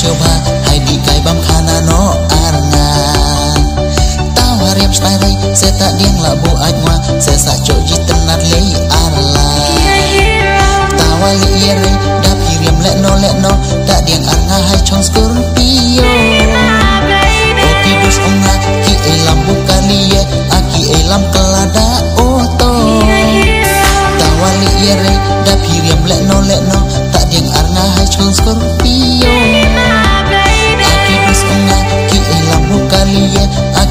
siêu ba hay đi cày băm khana nó arna tao harem style đây sẽ tak diang la bu ajwa sẽ sa cho jitan nat lei arla tao ali yere da piriam le no da diang arna hai chong scorpio oki dus onga ki elam bukalie aki elam kelada oto tao ali yere da piriam le no da diang arna hai chong scorpio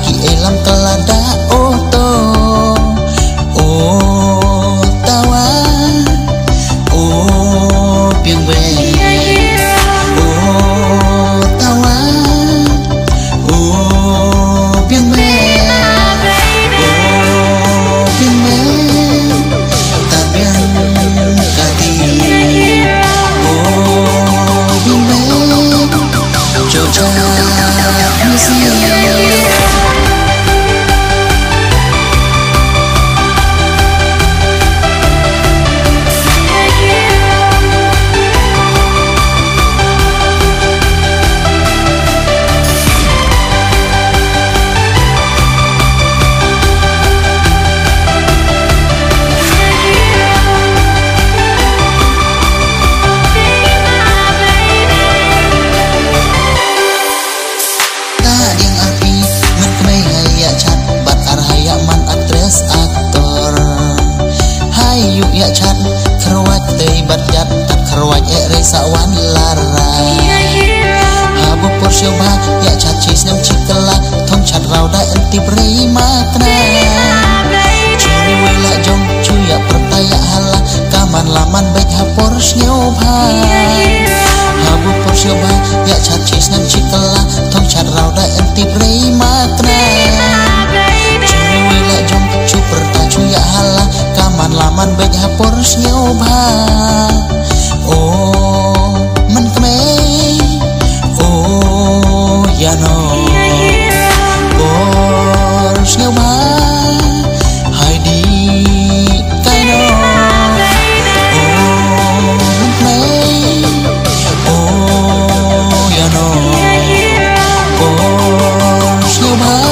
aki elam kelada oto oh tawa oh piang be oh tawa oh piang be oh piang be tabiang kati oh piang be joja ya chat kerwat tei badjat tat kerwat sawan lara habu porsyoba ya chat cheese nem cikela thong chat rauda enti brei makna curi wela jong cuya pertaya hala kaman laman baik ha porsyoba habu porsyoba ya chat cheese nem cikela thong chat rauda enti brei makna curi wela jong cu perta cuya hala kaman laman baik ha porsyoba oh men kemei oh ya no porsyoba hai di kaino oh men kemei oh ya no porsyoba